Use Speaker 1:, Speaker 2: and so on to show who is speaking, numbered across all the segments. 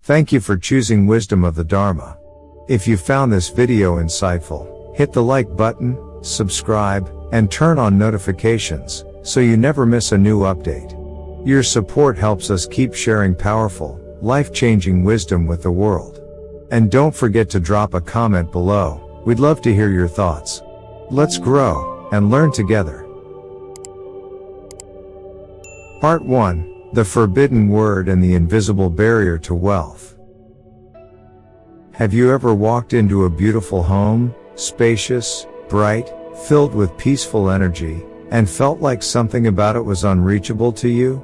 Speaker 1: Thank you for choosing wisdom of the Dharma. If you found this video insightful, hit the like button, subscribe, and turn on notifications, so you never miss a new update. Your support helps us keep sharing powerful, life-changing wisdom with the world. And don't forget to drop a comment below. We'd love to hear your thoughts. Let's grow and learn together. Part 1. The Forbidden Word and the Invisible Barrier to Wealth. Have you ever walked into a beautiful home, spacious, bright, filled with peaceful energy, and felt like something about it was unreachable to you?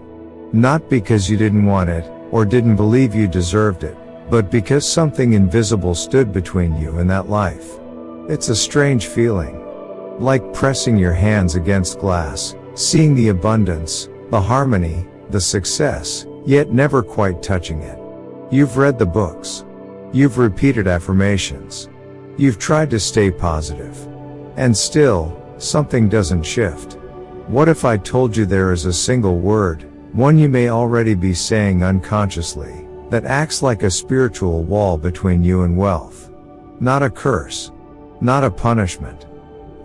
Speaker 1: Not because you didn't want it, or didn't believe you deserved it, but because something invisible stood between you and that life. It's a strange feeling. Like pressing your hands against glass, seeing the abundance, the harmony, the success, yet never quite touching it. You've read the books. You've repeated affirmations. You've tried to stay positive. And still, something doesn't shift. What if I told you there is a single word, one you may already be saying unconsciously, that acts like a spiritual wall between you and wealth? Not a curse. Not a punishment.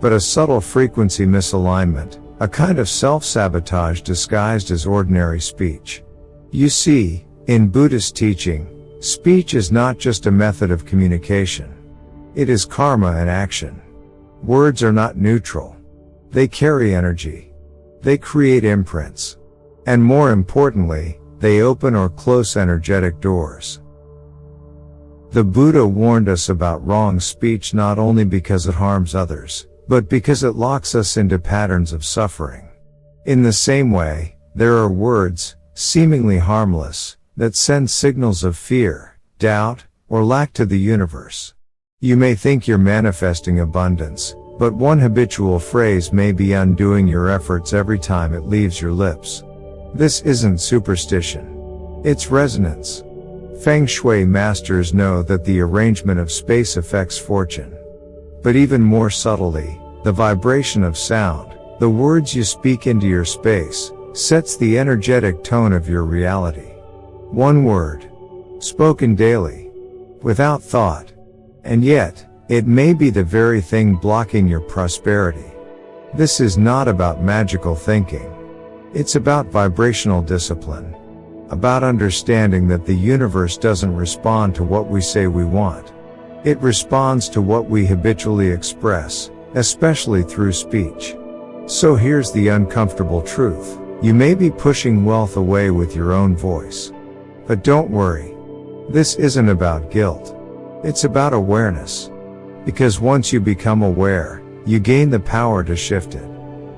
Speaker 1: But a subtle frequency misalignment, a kind of self-sabotage disguised as ordinary speech. You see, in Buddhist teaching, speech is not just a method of communication. It is karma in action. Words are not neutral. They carry energy. They create imprints. And more importantly, they open or close energetic doors. The Buddha warned us about wrong speech not only because it harms others, but because it locks us into patterns of suffering. In the same way, there are words, seemingly harmless, that send signals of fear, doubt, or lack to the universe. You may think you're manifesting abundance, but one habitual phrase may be undoing your efforts every time it leaves your lips. This isn't superstition. It's resonance. Feng Shui masters know that the arrangement of space affects fortune. But even more subtly, the vibration of sound, the words you speak into your space, sets the energetic tone of your reality. One word, spoken daily, without thought, and yet, it may be the very thing blocking your prosperity. This is not about magical thinking. It's about vibrational discipline. About understanding that the universe doesn't respond to what we say we want. It responds to what we habitually express, especially through speech. So here's the uncomfortable truth. You may be pushing wealth away with your own voice. But don't worry. This isn't about guilt. It's about awareness. Because once you become aware, you gain the power to shift it.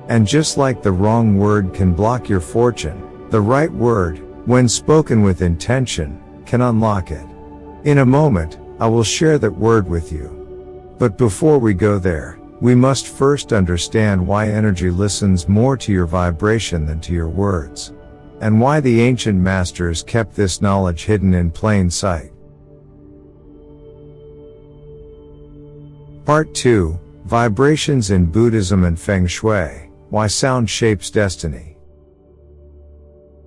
Speaker 1: And just like the wrong word can block your fortune, the right word, when spoken with intention, can unlock it. In a moment, I will share that word with you. But before we go there, we must first understand why energy listens more to your vibration than to your words. And why the ancient masters kept this knowledge hidden in plain sight. Part 2. Vibrations in Buddhism and Feng Shui, Why Sound Shapes Destiny.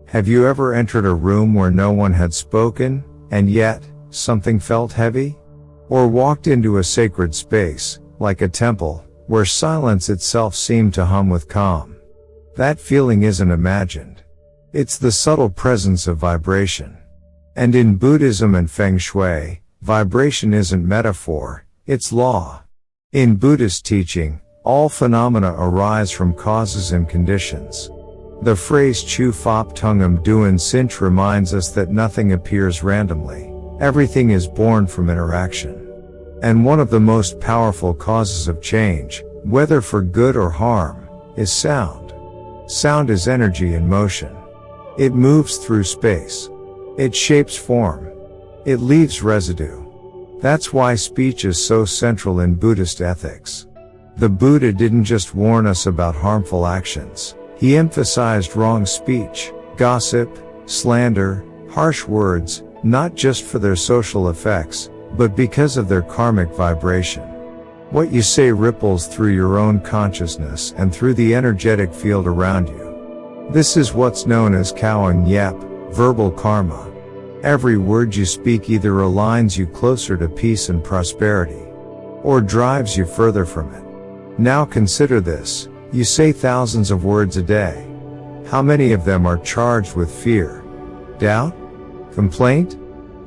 Speaker 1: Have you ever entered a room where no one had spoken, and yet, something felt heavy? Or walked into a sacred space, like a temple, where silence itself seemed to hum with calm? That feeling isn't imagined. It's the subtle presence of vibration. And in Buddhism and Feng Shui, vibration isn't metaphor, it's law. In Buddhist teaching, all phenomena arise from causes and conditions. The phrase Chu Fop Tungam Duan Sinch reminds us that nothing appears randomly. Everything is born from interaction. And one of the most powerful causes of change, whether for good or harm, is sound. Sound is energy in motion. It moves through space. It shapes form. It leaves residue. That's why speech is so central in Buddhist ethics. The Buddha didn't just warn us about harmful actions. He emphasized wrong speech, gossip, slander, harsh words, not just for their social effects, but because of their karmic vibration. What you say ripples through your own consciousness and through the energetic field around you. This is what's known as Kawang Yep, verbal karma. Every word you speak either aligns you closer to peace and prosperity, or drives you further from it. Now consider this: you say thousands of words a day. How many of them are charged with fear, doubt, complaint?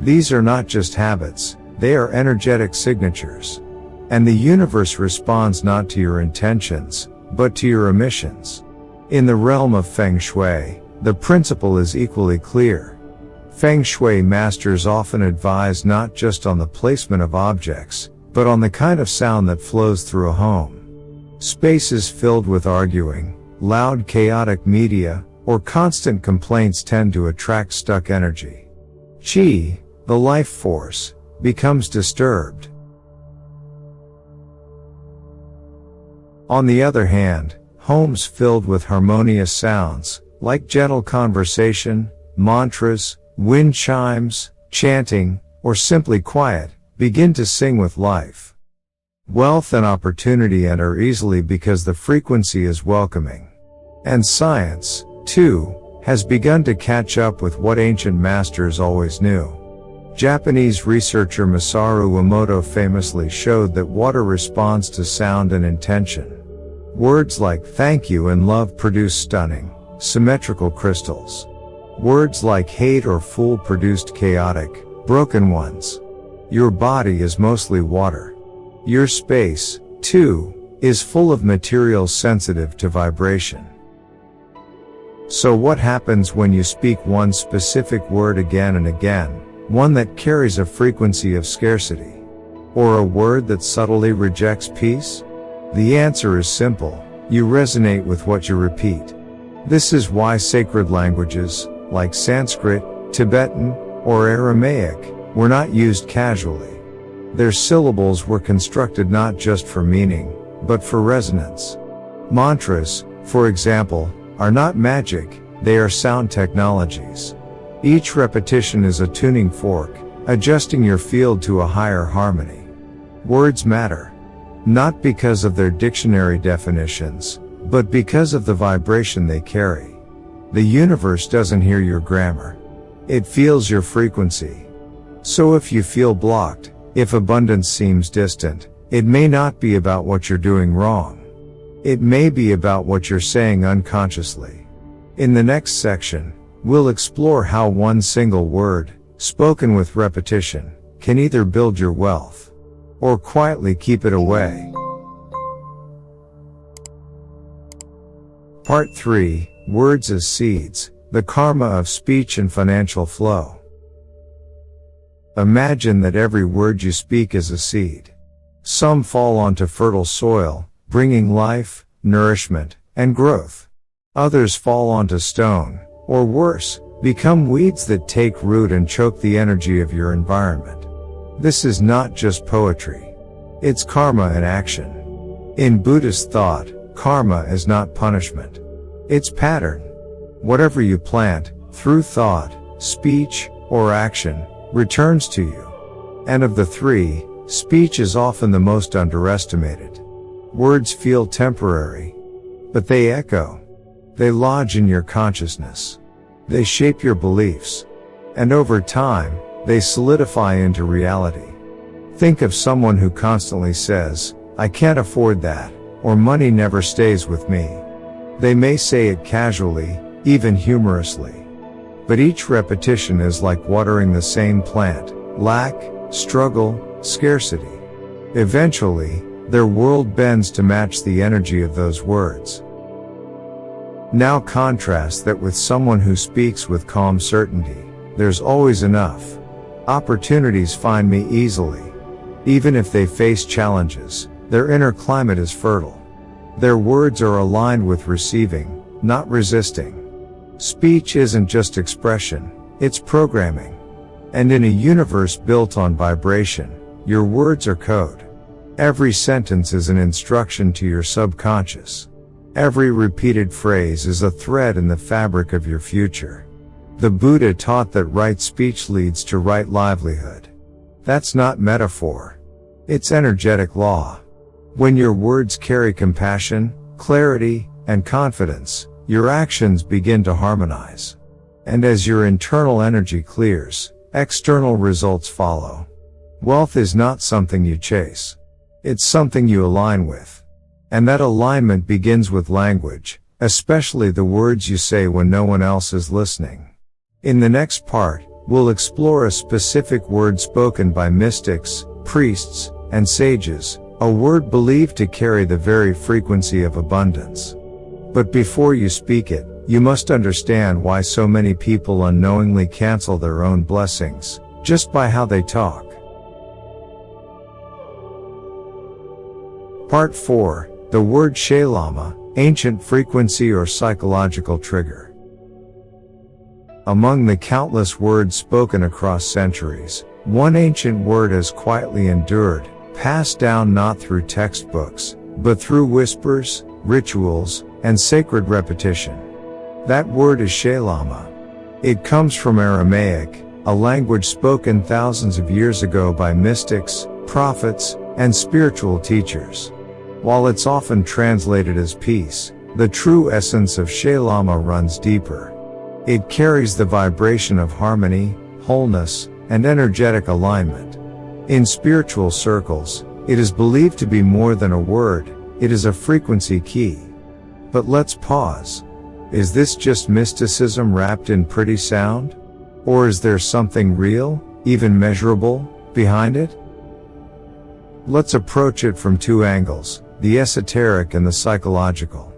Speaker 1: These are not just habits, they are energetic signatures. And the universe responds not to your intentions, but to your emissions. In the realm of Feng Shui, the principle is equally clear. Feng Shui masters often advise not just on the placement of objects, but on the kind of sound that flows through a home. Spaces filled with arguing, loud chaotic media, or constant complaints tend to attract stuck energy. Qi, the life force, becomes disturbed. On the other hand, homes filled with harmonious sounds, like gentle conversation, mantras, wind chimes, chanting, or simply quiet, begin to sing with life. Wealth and opportunity enter easily because the frequency is welcoming. And science, too, has begun to catch up with what ancient masters always knew. Japanese researcher Masaru Emoto famously showed that water responds to sound and intention. Words like thank you and love produce stunning, symmetrical crystals. Words like hate or fool produced chaotic, broken ones. Your body is mostly water. Your space, too, is full of materials sensitive to vibration. So what happens when you speak one specific word again and again, one that carries a frequency of scarcity? Or a word that subtly rejects peace? The answer is simple: you resonate with what you repeat. This is why sacred languages, like Sanskrit, Tibetan, or Aramaic, were not used casually. Their syllables were constructed not just for meaning, but for resonance. Mantras, for example, are not magic, they are sound technologies. Each repetition is a tuning fork, adjusting your field to a higher harmony. Words matter. Not because of their dictionary definitions, but because of the vibration they carry. The universe doesn't hear your grammar. It feels your frequency. So if you feel blocked, if abundance seems distant, it may not be about what you're doing wrong. It may be about what you're saying unconsciously. In the next section, we'll explore how one single word, spoken with repetition, can either build your wealth, or quietly keep it away. Part 3, Words as Seeds, the Karma of Speech and Financial Flow. Imagine that every word you speak is a seed. Some fall onto fertile soil, bringing life, nourishment, and growth. Others fall onto stone, or worse, become weeds that take root and choke the energy of your environment. This is not just poetry. It's karma in action. In Buddhist thought, karma is not punishment. It's pattern. Whatever you plant, through thought, speech, or action, returns to you. And of the three, speech is often the most underestimated. Words feel temporary, but they echo. They lodge in your consciousness. They shape your beliefs. And over time, they solidify into reality. Think of someone who constantly says, "I can't afford that," or "money never stays with me." They may say it casually, even humorously. But each repetition is like watering the same plant: lack, struggle, scarcity. Eventually, their world bends to match the energy of those words. Now contrast that with someone who speaks with calm certainty. There's always enough. Opportunities find me easily. Even if they face challenges, their inner climate is fertile. Their words are aligned with receiving, not resisting. Speech isn't just expression, it's programming. And in a universe built on vibration, your words are code. Every sentence is an instruction to your subconscious. Every repeated phrase is a thread in the fabric of your future. The Buddha taught that right speech leads to right livelihood. That's not metaphor. It's energetic law. When your words carry compassion, clarity, and confidence, your actions begin to harmonize. And as your internal energy clears, external results follow. Wealth is not something you chase. It's something you align with. And that alignment begins with language, especially the words you say when no one else is listening. In the next part, we'll explore a specific word spoken by mystics, priests, and sages, a word believed to carry the very frequency of abundance. But before you speak it, you must understand why so many people unknowingly cancel their own blessings, just by how they talk. Part 4, the Word Sha Lama, ancient frequency or psychological trigger. Among the countless words spoken across centuries, one ancient word has quietly endured, passed down not through textbooks, but through whispers, rituals, and sacred repetition. That word is Sha Lama. It comes from Aramaic, a language spoken thousands of years ago by mystics, prophets, and spiritual teachers. While it's often translated as peace, the true essence of Sha Lama runs deeper. It carries the vibration of harmony, wholeness, and energetic alignment. In spiritual circles, it is believed to be more than a word, it is a frequency key. But let's pause. Is this just mysticism wrapped in pretty sound? Or is there something real, even measurable, behind it? Let's approach it from two angles, the esoteric and the psychological.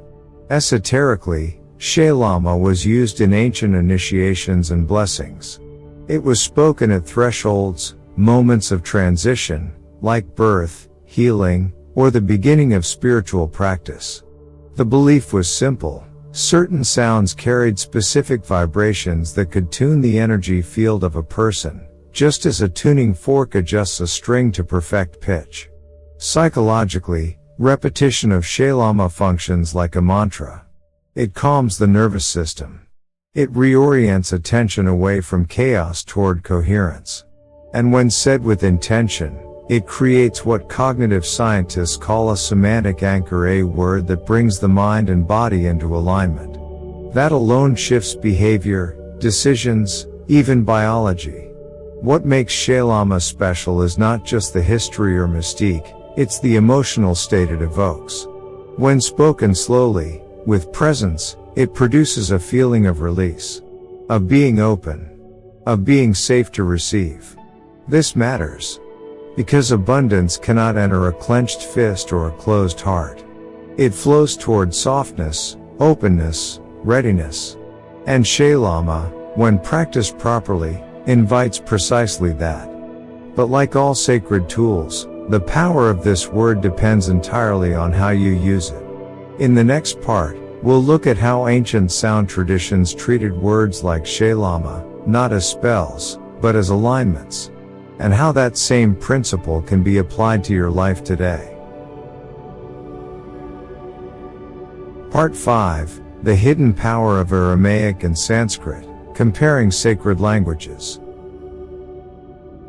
Speaker 1: Esoterically, Sha Lama was used in ancient initiations and blessings. It was spoken at thresholds, moments of transition, like birth, healing, or the beginning of spiritual practice. The belief was simple. Certain sounds carried specific vibrations that could tune the energy field of a person, just as a tuning fork adjusts a string to perfect pitch. Psychologically, repetition of Sha Lama functions like a mantra. It calms the nervous system. It reorients attention away from chaos toward coherence. And when said with intention, it creates what cognitive scientists call a semantic anchor, a word that brings the mind and body into alignment. That alone shifts behavior, decisions, even biology. What makes Sha Lama special is not just the history or mystique, it's the emotional state it evokes. When spoken slowly, with presence, it produces a feeling of release, of being open, of being safe to receive. This matters, because abundance cannot enter a clenched fist or a closed heart. It flows toward softness, openness, readiness. And Sha Lama, when practiced properly, invites precisely that. But like all sacred tools, the power of this word depends entirely on how you use it. In the next part, we'll look at how ancient sound traditions treated words like Sha Lama, not as spells, but as alignments, and how that same principle can be applied to your life today. Part 5, the hidden power of Aramaic and Sanskrit, comparing sacred languages.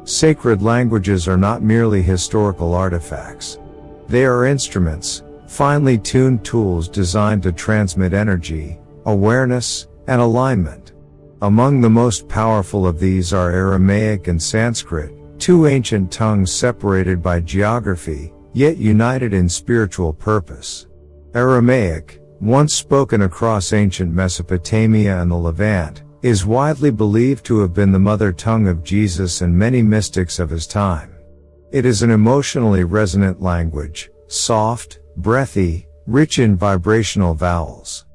Speaker 1: Sacred languages are not merely historical artifacts. They are instruments, finely tuned tools designed to transmit energy, awareness, and alignment. Among the most powerful of these are Aramaic and Sanskrit, two ancient tongues separated by geography, yet united in spiritual purpose. Aramaic, once spoken across ancient Mesopotamia and the Levant, is widely believed to have been the mother tongue of Jesus and many mystics of his time. It is an emotionally resonant language, soft, breathy, rich in vibrational vowels.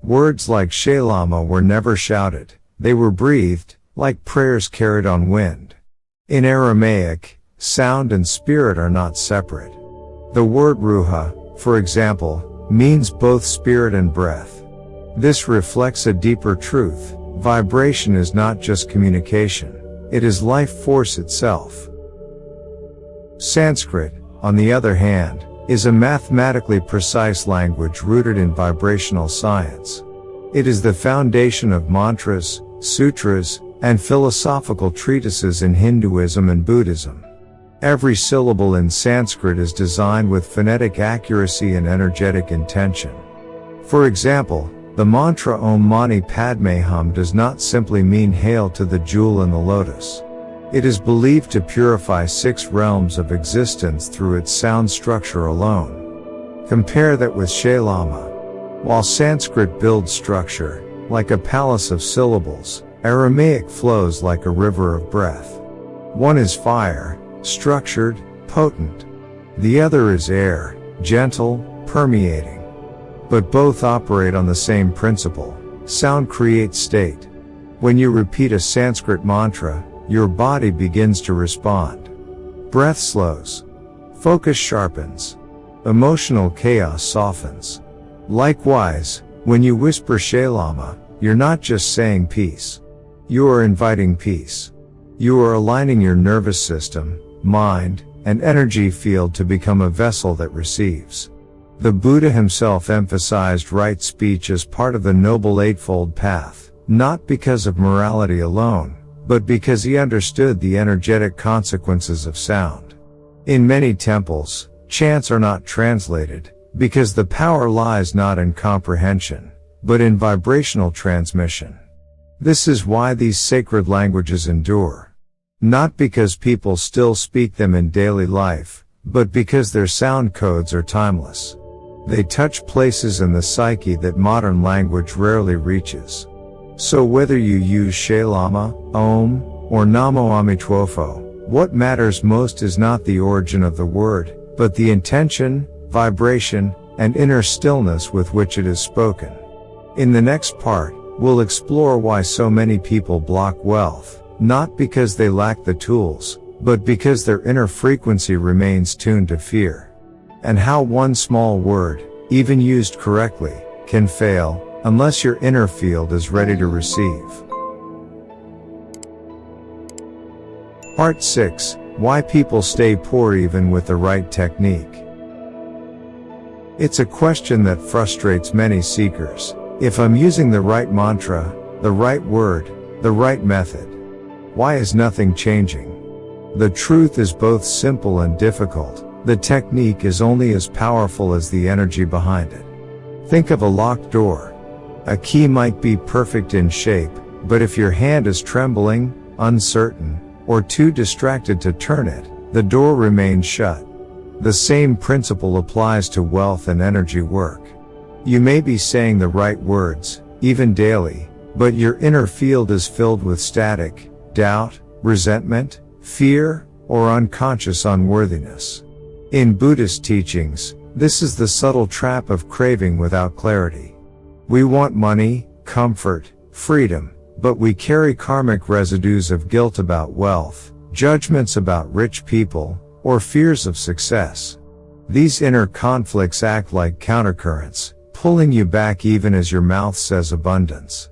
Speaker 1: Words like Sha Lama were never shouted, they were breathed, like prayers carried on wind. In Aramaic, sound and spirit are not separate. The word ruha, for example, means both spirit and breath. This reflects a deeper truth. Vibration is not just communication, it is life force itself. Sanskrit, on the other hand, is a mathematically precise language rooted in vibrational science. It is the foundation of mantras, sutras, and philosophical treatises in Hinduism and Buddhism. Every syllable in Sanskrit is designed with phonetic accuracy and energetic intention. For example, the mantra Om Mani Padme Hum does not simply mean hail to the jewel in the lotus. It is believed to purify 6 realms of existence through its sound structure alone. Compare that with Sha Lama. While Sanskrit builds structure, like a palace of syllables, Aramaic flows like a river of breath. One is fire, structured, potent. The other is air, gentle, permeating. But both operate on the same principle. Sound creates state. When you repeat a Sanskrit mantra, your body begins to respond. Breath slows. Focus sharpens. Emotional chaos softens. Likewise, when you whisper Sha Lama, you're not just saying peace. You are inviting peace. You are aligning your nervous system, mind, and energy field to become a vessel that receives. The Buddha himself emphasized right speech as part of the Noble Eightfold Path, not because of morality alone, but because he understood the energetic consequences of sound. In many temples, chants are not translated, because the power lies not in comprehension, but in vibrational transmission. This is why these sacred languages endure. Not because people still speak them in daily life, but because their sound codes are timeless. They touch places in the psyche that modern language rarely reaches. So whether you use Sha Lama, Om, or Namo Amitwofo, what matters most is not the origin of the word, but the intention, vibration, and inner stillness with which it is spoken. In the next part, we'll explore why so many people block wealth, not because they lack the tools, but because their inner frequency remains tuned to fear. And how one small word, even used correctly, can fail, unless your inner field is ready to receive. Part 6. Why people stay poor even with the right technique. It's a question that frustrates many seekers. If I'm using the right mantra, the right word, the right method, why is nothing changing? The truth is both simple and difficult. The technique is only as powerful as the energy behind it. Think of a locked door. A key might be perfect in shape, but if your hand is trembling, uncertain, or too distracted to turn it, the door remains shut. The same principle applies to wealth and energy work. You may be saying the right words, even daily, but your inner field is filled with static, doubt, resentment, fear, or unconscious unworthiness. In Buddhist teachings, this is the subtle trap of craving without clarity. We want money, comfort, freedom, but we carry karmic residues of guilt about wealth, judgments about rich people, or fears of success. These inner conflicts act like countercurrents, pulling you back even as your mouth says abundance.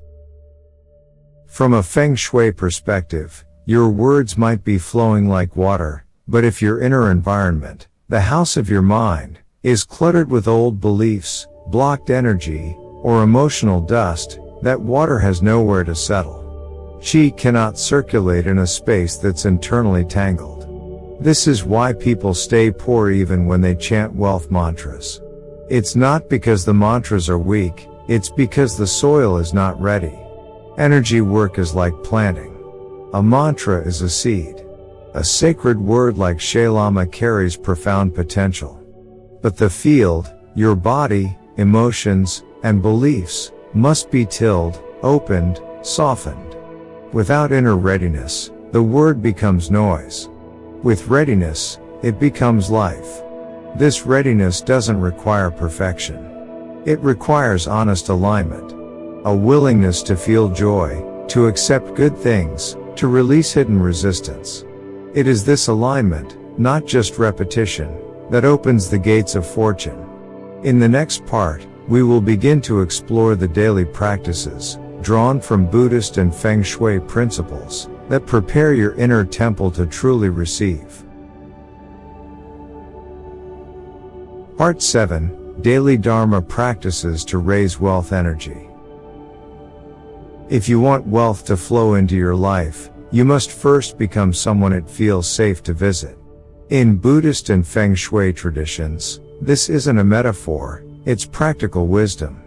Speaker 1: From a Feng Shui perspective, your words might be flowing like water, but if your inner environment, the house of your mind, is cluttered with old beliefs, blocked energy, or emotional dust, that water has nowhere to settle. Qi cannot circulate in a space that's internally tangled. This is why people stay poor even when they chant wealth mantras. It's not because the mantras are weak, it's because the soil is not ready. Energy work is like planting. A mantra is a seed. A sacred word like Sha Lama carries profound potential. But the field, your body, emotions, and beliefs, must be tilled, opened, softened. Without inner readiness, the word becomes noise. With readiness, it becomes life. This readiness doesn't require perfection. It requires honest alignment. A willingness to feel joy, to accept good things, to release hidden resistance. It is this alignment, not just repetition, that opens the gates of fortune. In the next part, we will begin to explore the daily practices, drawn from Buddhist and Feng Shui principles, that prepare your inner temple to truly receive. Part 7. Daily Dharma Practices to Raise Wealth Energy. If you want wealth to flow into your life, you must first become someone it feels safe to visit. In Buddhist and Feng Shui traditions, this isn't a metaphor, it's practical wisdom.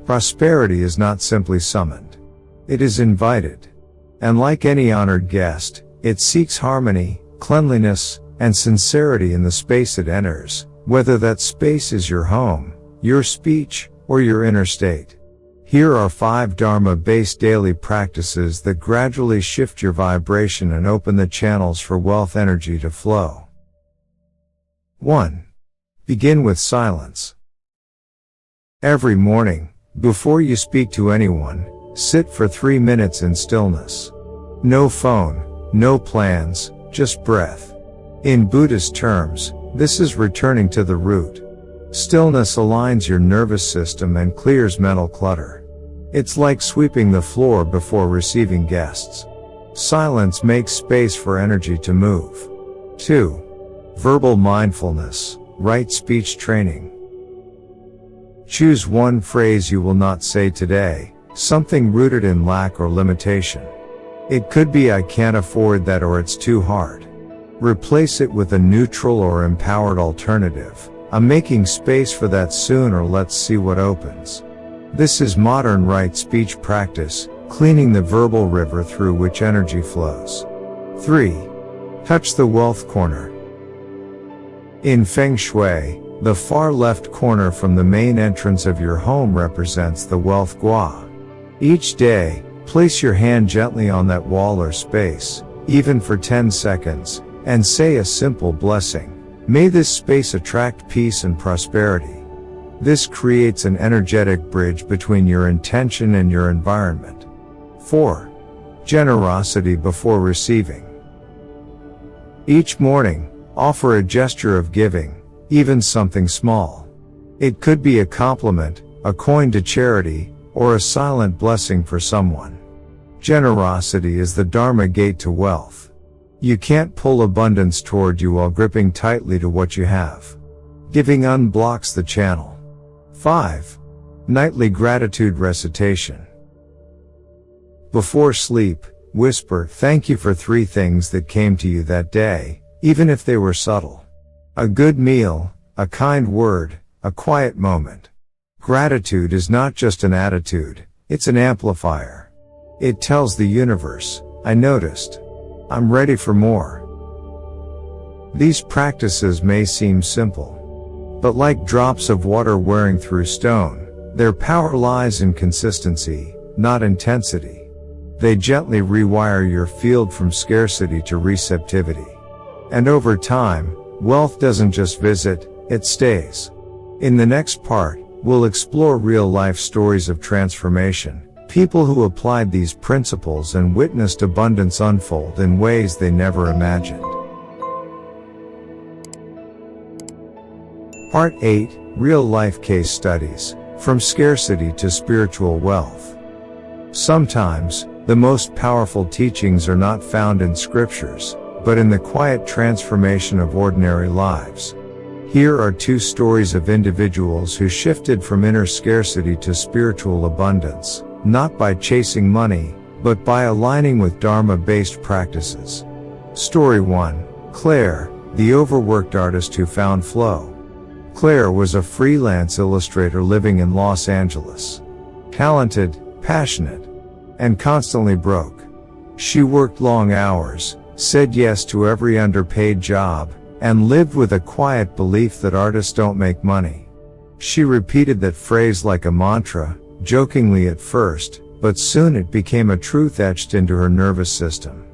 Speaker 1: Prosperity is not simply summoned. It is invited. And like any honored guest, It seeks harmony, cleanliness, and sincerity in the space it enters, whether that space is your home, your speech, or your inner state. Here are 5 Dharma-based daily practices that gradually shift your vibration and open the channels for wealth energy to flow. 1. Begin with silence. Every morning, before you speak to anyone, sit for 3 minutes in stillness. No phone, no plans, just breath. In Buddhist terms, this is returning to the root. Stillness aligns your nervous system and clears mental clutter. It's like sweeping the floor before receiving guests. Silence makes space for energy to move. 2. Verbal mindfulness, right speech training. Choose one phrase you will not say today, something rooted in lack or limitation. It could be "I can't afford that" or "it's too hard." Replace it with a neutral or empowered alternative. "I'm making space for that soon," or "let's see what opens." This is modern right speech practice, cleaning the verbal river through which energy flows. 3. Touch the wealth corner. In Feng Shui, the far left corner from the main entrance of your home represents the wealth gua. Each day, place your hand gently on that wall or space, even for 10 seconds, and say a simple blessing. May this space attract peace and prosperity. This creates an energetic bridge between your intention and your environment. 4. Generosity before receiving. Each morning, offer a gesture of giving, even something small. It could be a compliment, a coin to charity, or a silent blessing for someone. Generosity is the Dharma gate to wealth. You can't pull abundance toward you while gripping tightly to what you have. Giving unblocks the channel. 5. Nightly gratitude recitation. Before sleep, whisper "thank you" for 3 things that came to you that day, even if they were subtle. A good meal, a kind word, a quiet moment. Gratitude is not just an attitude, it's an amplifier. It tells the universe, "I noticed. I'm ready for more." These practices may seem simple, but like drops of water wearing through stone, their power lies in consistency, not intensity. They gently rewire your field from scarcity to receptivity. And over time, wealth doesn't just visit, it stays. In the next part, we'll explore real-life stories of transformation, people who applied these principles and witnessed abundance unfold in ways they never imagined. Part 8, Real-Life Case Studies, From Scarcity to Spiritual Wealth. Sometimes, the most powerful teachings are not found in scriptures, but in the quiet transformation of ordinary lives. Here are 2 stories of individuals who shifted from inner scarcity to spiritual abundance, not by chasing money, but by aligning with Dharma-based practices. Story 1, Claire, the overworked artist who found flow. Claire was a freelance illustrator living in Los Angeles. Talented, passionate, and constantly broke. She worked long hours, said yes to every underpaid job, and lived with a quiet belief that artists don't make money. She repeated that phrase like a mantra, jokingly at first, but soon it became a truth etched into her nervous system.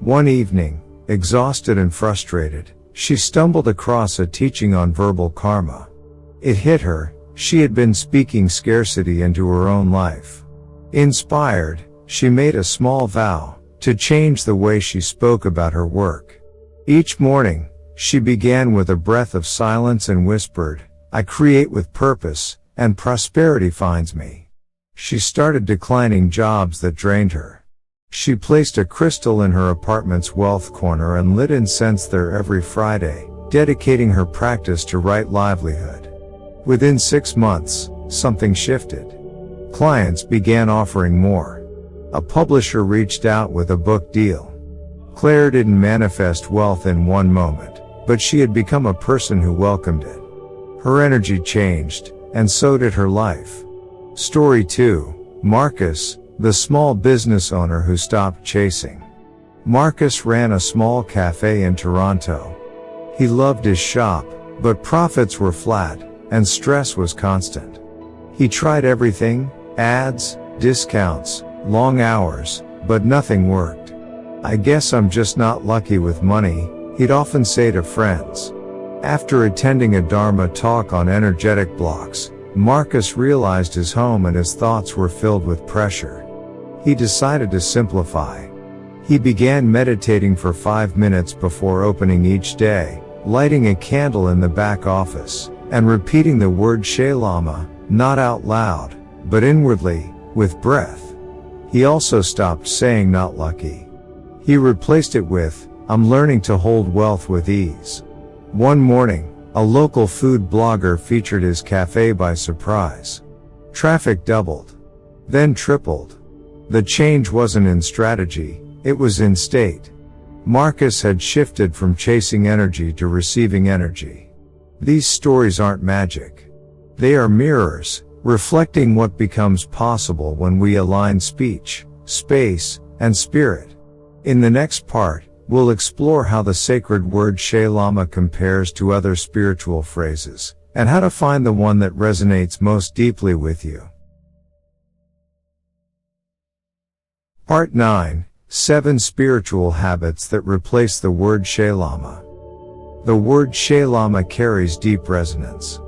Speaker 1: One evening, exhausted and frustrated, she stumbled across a teaching on verbal karma. It hit her, she had been speaking scarcity into her own life. Inspired, she made a small vow to change the way she spoke about her work. Each morning, she began with a breath of silence and whispered, "I create with purpose, and prosperity finds me." She started declining jobs that drained her. She placed a crystal in her apartment's wealth corner and lit incense there every Friday, dedicating her practice to right livelihood. Within 6 months, something shifted. Clients began offering more. A publisher reached out with a book deal. Claire didn't manifest wealth in one moment, but she had become a person who welcomed it. Her energy changed, and so did her life. Story 2, Marcus, the small business owner who stopped chasing. Marcus ran a small cafe in Toronto. He loved his shop, but profits were flat, and stress was constant. He tried everything, ads, discounts, long hours, but nothing worked. "I guess I'm just not lucky with money," he'd often say to friends. After attending a Dharma talk on energetic blocks, Marcus realized his home and his thoughts were filled with pressure. He decided to simplify. He began meditating for 5 minutes before opening each day, lighting a candle in the back office, and repeating the word Sha Lama, not out loud, but inwardly, with breath. He also stopped saying "not lucky." He replaced it with, "I'm learning to hold wealth with ease." One morning, a local food blogger featured his cafe by surprise. Traffic doubled, then tripled. The change wasn't in strategy, it was in state. Marcus had shifted from chasing energy to receiving energy. These stories aren't magic. They are mirrors, reflecting what becomes possible when we align speech, space, and spirit. In the next part, we'll explore how the sacred word Sha Lama compares to other spiritual phrases, and how to find the one that resonates most deeply with you. Part 9. 7 Spiritual Habits that Replace the Word Sha Lama. The word Sha Lama carries deep resonance.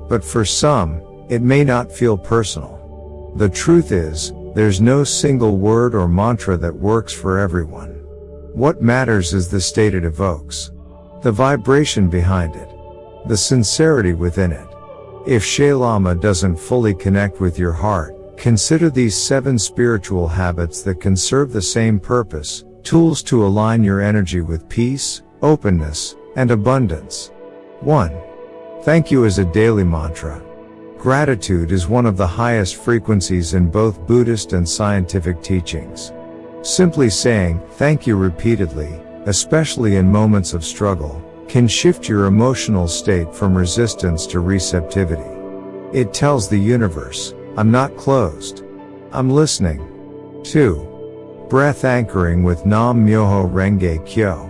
Speaker 1: But for some, it may not feel personal. The truth is, there's no single word or mantra that works for everyone. What matters is the state it evokes, the vibration behind it, the sincerity within it. If Sha Lama doesn't fully connect with your heart, consider these 7 spiritual habits that can serve the same purpose, tools to align your energy with peace, openness, and abundance. 1. Thank you as a daily mantra. Gratitude is one of the highest frequencies in both Buddhist and scientific teachings. Simply saying thank you repeatedly, especially in moments of struggle, can shift your emotional state from resistance to receptivity. It tells the universe, "I'm not closed. I'm listening." 2. Breath anchoring with Nam Myoho Renge Kyo.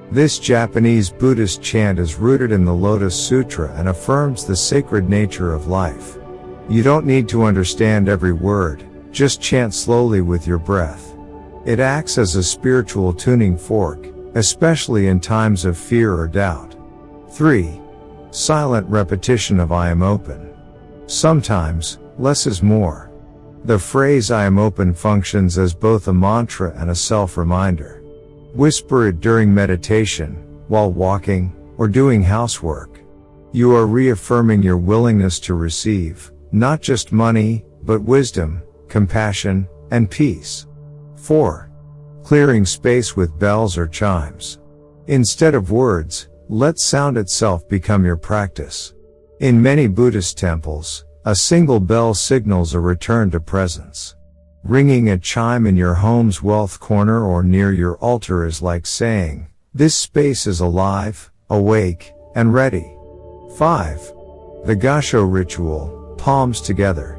Speaker 1: This Japanese Buddhist chant is rooted in the Lotus Sutra and affirms the sacred nature of life. You don't need to understand every word, just chant slowly with your breath. It acts as a spiritual tuning fork, especially in times of fear or doubt. 3. Silent repetition of "I am open." Sometimes, less is more. The phrase "I am open" functions as both a mantra and a self-reminder. Whisper it during meditation, while walking, or doing housework. You are reaffirming your willingness to receive, not just money, but wisdom, compassion, and peace. 4. Clearing space with bells or chimes. Instead of words, let sound itself become your practice. In many Buddhist temples, a single bell signals a return to presence. Ringing a chime in your home's wealth corner or near your altar is like saying, "This space is alive, awake, and ready." 5. The Gasho ritual, palms together.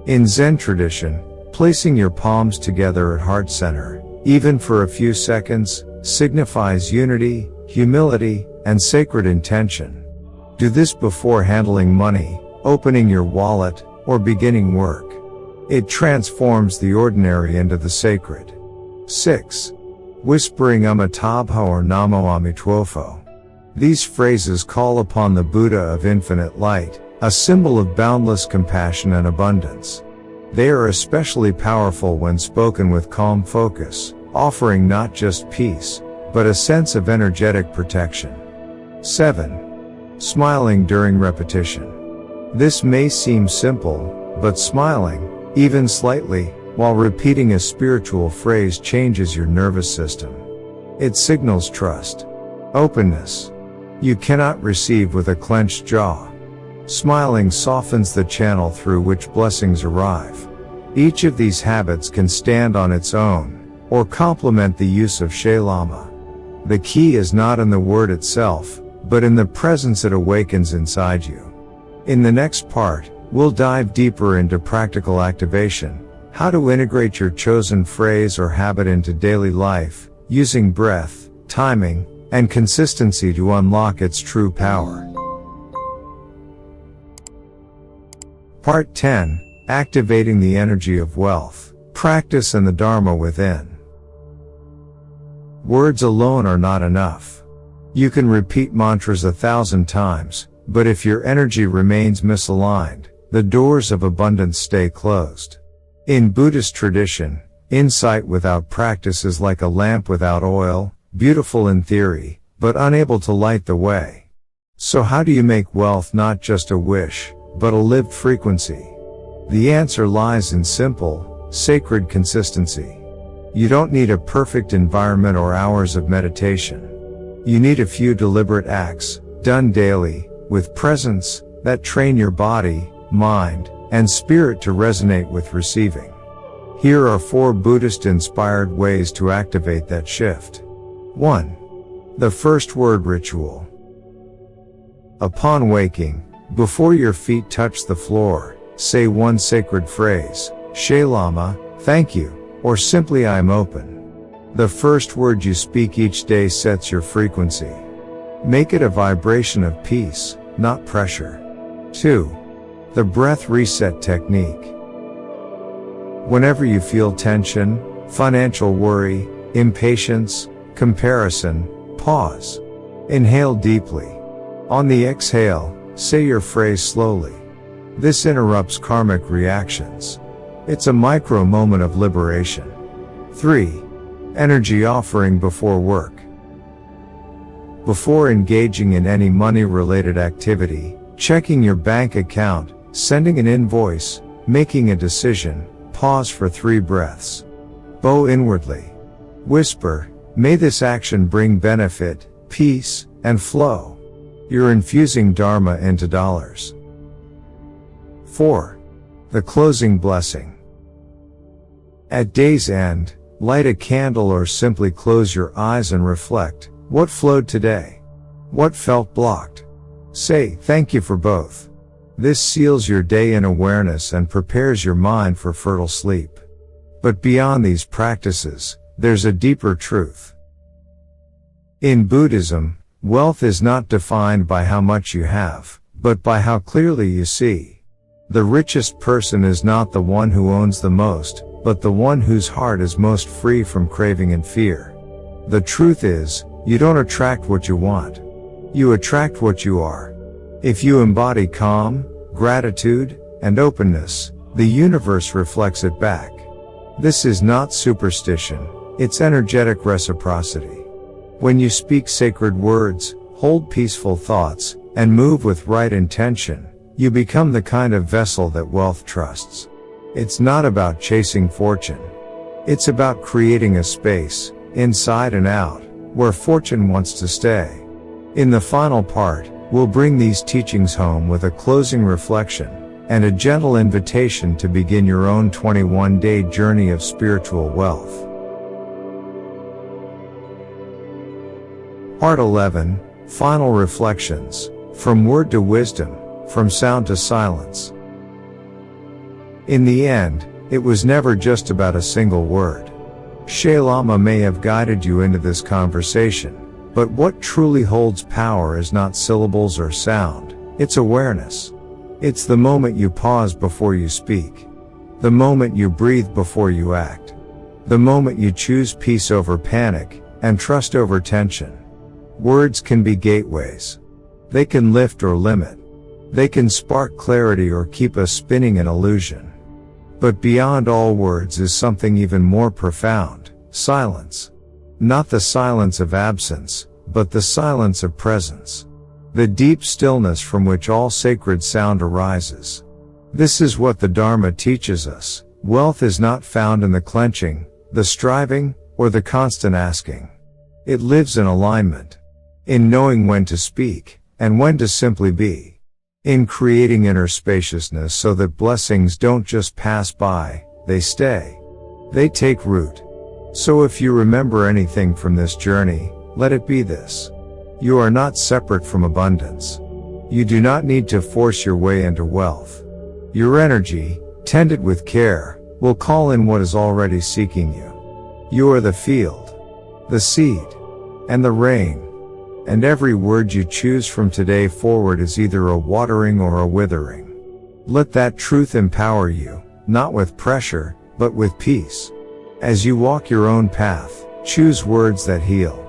Speaker 1: In Zen tradition, placing your palms together at heart center, even for a few seconds, signifies unity, humility, and sacred intention. Do this before handling money, opening your wallet, or beginning work. It transforms the ordinary into the sacred. 6. Whispering Amitabha or Namo Amitwofo. These phrases call upon the Buddha of infinite light, a symbol of boundless compassion and abundance. They are especially powerful when spoken with calm focus, offering not just peace, but a sense of energetic protection. 7. Smiling during repetition. This may seem simple, but smiling, even slightly, while repeating a spiritual phrase changes your nervous system. It signals trust, openness. You cannot receive with a clenched jaw. Smiling softens the channel through which blessings arrive. Each of these habits can stand on its own, or complement the use of Sha Lama. The key is not in the word itself, but in the presence it awakens inside you. In the next part, we'll dive deeper into practical activation, how to integrate your chosen phrase or habit into daily life, using breath, timing, and consistency to unlock its true power. Part 10. Activating the energy of wealth, practice and the Dharma within. Words alone are not enough. You can repeat mantras 1,000 times, but if your energy remains misaligned, the doors of abundance stay closed. In Buddhist tradition, insight without practice is like a lamp without oil, beautiful in theory, but unable to light the way. So how do you make wealth not just a wish, but a lived frequency? The answer lies in simple, sacred consistency. You don't need a perfect environment or hours of meditation. You need a few deliberate acts, done daily, with presence, that train your body, mind, and spirit to resonate with receiving. Here are 4 Buddhist-inspired ways to activate that shift. 1. The first word ritual. Upon waking, before your feet touch the floor, say one sacred phrase, Sha Lama, thank you, or simply I am open. The first word you speak each day sets your frequency. Make it a vibration of peace, not pressure. 2. The breath reset technique. Whenever you feel tension, financial worry, impatience, comparison, pause. Inhale deeply. On the exhale, say your phrase slowly. This interrupts karmic reactions. It's a micro moment of liberation. 3. Energy offering before work. Before engaging in any money-related activity, checking your bank account, sending an invoice, making a decision, pause for 3 breaths. Bow inwardly. Whisper, may this action bring benefit, peace, and flow. You're infusing Dharma into dollars. 4. The closing blessing. At day's end, light a candle or simply close your eyes and reflect, what flowed today? What felt blocked? Say, thank you for both. This seals your day in awareness and prepares your mind for fertile sleep. But beyond these practices, there's a deeper truth. In Buddhism, wealth is not defined by how much you have, but by how clearly you see. The richest person is not the one who owns the most, but the one whose heart is most free from craving and fear. The truth is, you don't attract what you want. You attract what you are. If you embody calm, gratitude, and openness, the universe reflects it back. This is not superstition, it's energetic reciprocity. When you speak sacred words, hold peaceful thoughts, and move with right intention, you become the kind of vessel that wealth trusts. It's not about chasing fortune. It's about creating a space, inside and out, where fortune wants to stay. In the final part, we'll bring these teachings home with a closing reflection, and a gentle invitation to begin your own 21-day journey of spiritual wealth. Part 11, Final Reflections, From Word to Wisdom, From Sound to Silence. In the end, it was never just about a single word. Sha Lama may have guided you into this conversation, but what truly holds power is not syllables or sound, it's awareness. It's the moment you pause before you speak. The moment you breathe before you act. The moment you choose peace over panic, and trust over tension. Words can be gateways. They can lift or limit. They can spark clarity or keep us spinning in illusion. But beyond all words is something even more profound, silence. Not the silence of absence, but the silence of presence. The deep stillness from which all sacred sound arises. This is what the Dharma teaches us. Wealth is not found in the clenching, the striving, or the constant asking. It lives in alignment. In knowing when to speak, and when to simply be. In creating inner spaciousness so that blessings don't just pass by, they stay. They take root. So if you remember anything from this journey, let it be this. You are not separate from abundance. You do not need to force your way into wealth. Your energy, tended with care, will call in what is already seeking you. You are the field. the seed, and the rain. And every word you choose from today forward is either a watering or a withering. Let that truth empower you, not with pressure, but with peace. As you walk your own path, choose words that heal.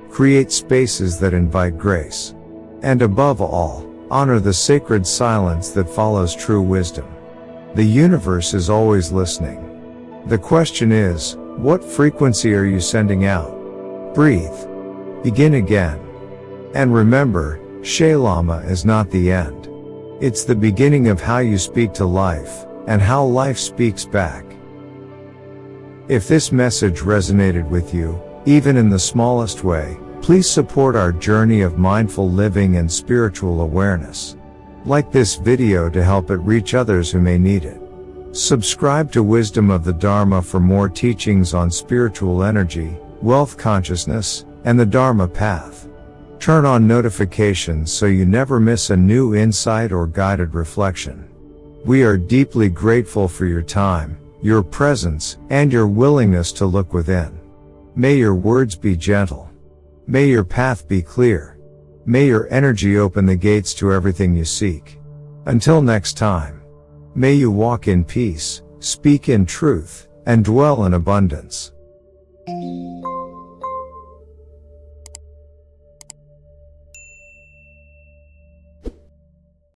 Speaker 1: Create spaces that invite grace. And above all, honor the sacred silence that follows true wisdom. The universe is always listening. The question is, what frequency are you sending out? Breathe. Begin again. And remember, Sha Lama is not the end. It's the beginning of how you speak to life, and how life speaks back. If this message resonated with you, even in the smallest way, please support our journey of mindful living and spiritual awareness. Like this video to help it reach others who may need it. Subscribe to Wisdom of the Dharma for more teachings on spiritual energy, wealth consciousness, and the Dharma path. Turn on notifications so you never miss a new insight or guided reflection. We are deeply grateful for your time, your presence, and your willingness to look within. May your words be gentle. May your path be clear. May your energy open the gates to everything you seek. Until next time, may you walk in peace, speak in truth, and dwell in abundance.